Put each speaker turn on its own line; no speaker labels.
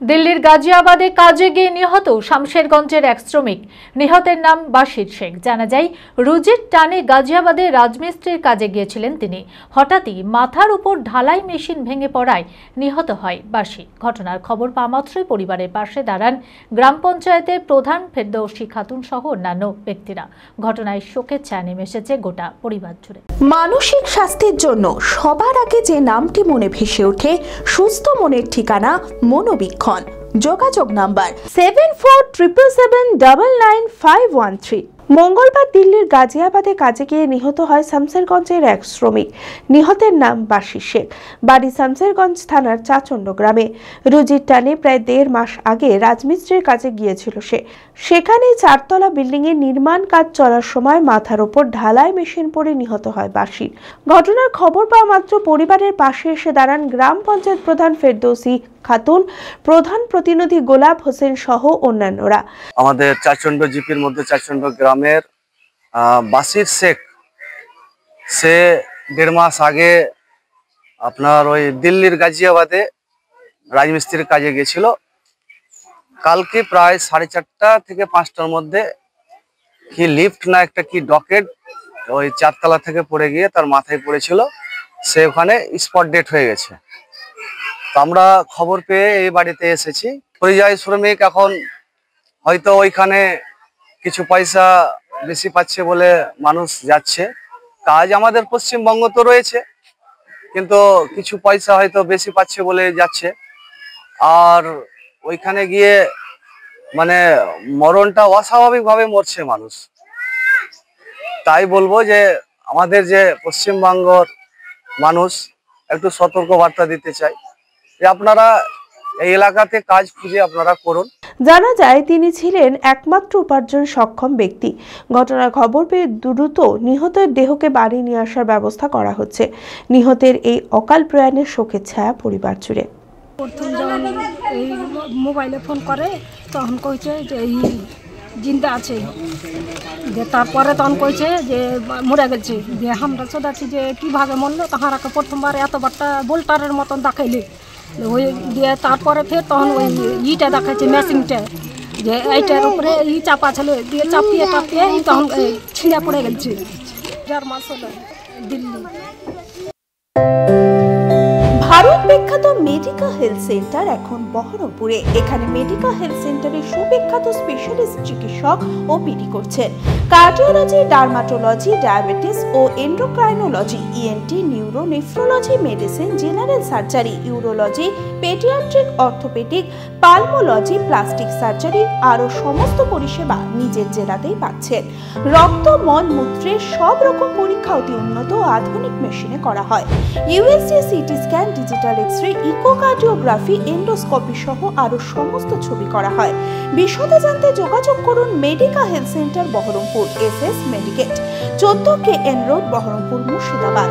দিল্লির গাজিয়াবাদে কাজে গিয়ে নিহত শামশেরগঞ্জের এক শ্রমিক। নিহতের নাম বাশির শেখ। জানা যায়, রুজির টানে গাজিয়াবাদে রাজমিস্ত্রির কাজে গিয়েছিলেন তিনি। হঠাৎই মাথার উপর ঢালাই মেশিন ভেঙে পড়ায় নিহত হয় বাশির। ঘটনার খবর পাওয়া মাত্রই পরিবারের পাশে দাঁড়ান গ্রাম পঞ্চায়েতের প্রধান ফেরদৌসী খাতুন সহ অন্যান্য ব্যক্তিরা। ঘটনায় শোকের ছায়া নেমে এসেছে গোটা পরিবার জুড়ে।
মানসিক স্বাস্থ্যের জন্য সবার আগে যে নামটি মনে ভেসে ওঠে, সুস্থ মনের ঠিকানা মনোবীক্ষণ। যোগাযোগ নাম্বার 7477799513। মঙ্গলবার দিল্লির গাজিয়াবাদে কাজে গিয়ে নিহত হয় শামশেরগঞ্জের এক শ্রমিক। নিহতের নাম বাশির শেখ। বাড়ি শামশেরগঞ্জ থানার চাচণ্ড গ্রামে। রুজির টানে প্রায় 1.5 মাস আগে রাজমিস্ত্রির কাজে গিয়েছিল সে। সেখানেই 4 তলা বিল্ডিং এর নির্মাণ কাজ চলার সময় মাথার ওপর ঢালাই মেশিন পড়ে নিহত হয় বাশির। ঘটনার খবর পাওয়া মাত্র পরিবারের পাশে এসে দাঁড়ান গ্রাম পঞ্চায়েত প্রধান ফেরদৌসী খাতুন, প্রধান প্রতিনিধি গোলাপ হোসেন সহ অন্যান্যরা।
আমাদের চাচণ্ড জিপির মধ্যে চাচণ্ড গ্রামের বাশির শেখ, সে 1.5 মাস আগে আপনার ওই দিল্লির গাজিয়াবাদে রাজমিস্ত্রির কাজে গেছিল। কালকে প্রায় 4:30 থেকে 5টার মধ্যে কি লিফট না একটা কি ডকেট ওই 4 তলা থেকে পড়ে গিয়ে তার মাথায় পড়েছিল। সে ওখানে স্পট ডেট হয়ে গেছে। তো আমরা খবর পেয়ে এই বাড়িতে এসেছি। পরিযায়ী শ্রমিক, এখন হয়তো ওইখানে কিছু পয়সা বেশি পাচ্ছে বলে মানুষ যাচ্ছে। কাজ আমাদের পশ্চিমবঙ্গ তো রয়েছে, কিন্তু কিছু পয়সা হয়তো বেশি পাচ্ছে বলে যাচ্ছে। আর ওইখানে গিয়ে মানে মরণটা অস্বাভাবিকভাবে মরছে মানুষ। তাই বলবো যে আমাদের যে পশ্চিমবঙ্গের মানুষ একটু সতর্ক বার্তা দিতে চাই যে আপনারা এই এলাকাতে কাজ খুঁজে আপনারা করুন।
জানা যায় তিনি ছিলেন একমাত্র উপার্জন সক্ষম ব্যক্তি। ঘটনার খবর পেয়ে দ্রুত নিহতের দেহকে বাড়ি নিয়ে আসার ব্যবস্থা করা হচ্ছে। নিহতের এই অকাল প্রয়াণের শোকের ছায়া পরিবার জুড়ে।
প্রথম যখন এই মোবাইলে ফোন করে তখন কইছে যে এই জিন্দা আছে, যে তারপরে তখন কইছে যে মরে গেছে। যে আমরা সোধাচ্ছি যে কীভাবে মরলো, তাহারাকে প্রথমবার এত বারটা বোল্টারের মতন দেখাইলে ওই দিয়ে তারপরে ফের তখন ওই ইটা দেখাচ্ছে মেশিনটা, যে এইটার উপরে চাপা ছিল, দিয়ে চাপিয়ে টাপিয়ে তখন ছিঁড়ে পড়ে গেছে। 4 মাস হলো দিল্লি।
ভারত বিখ্যাত মেডিকা হেলথ সেন্টার এখন বহরমপুরে। এখানে মেডিকা হেলথ সেন্টারে সুবিখ্যাত স্পেশালিস্ট চিকিৎসক ওপিডি করছেন। কার্ডিওলজি, ডার্মাটোলজি, ডায়াবেটিস ও endocrinology, ENT, neuro, nephrology, medicine, general surgery, urology, paediatric, orthopaedic, pulmology, plastic surgery আরও সমস্ত পরিষেবা নিজের জেলাতেই পাচ্ছেন। রক্ত, মল, মূত্রের সব রকম পরীক্ষা অতি উন্নত ও আধুনিক মেশিনে করা হয়। USG, CT scan, digital X-ray, echocardiography, endoscopy সহ আরো সমস্ত ছবি করা হয়। বিশদে জানতে যোগাযোগ করুন Medica health centre Baharampur, SS Medicate, 14 KN road, Baharampur, Murshidabad.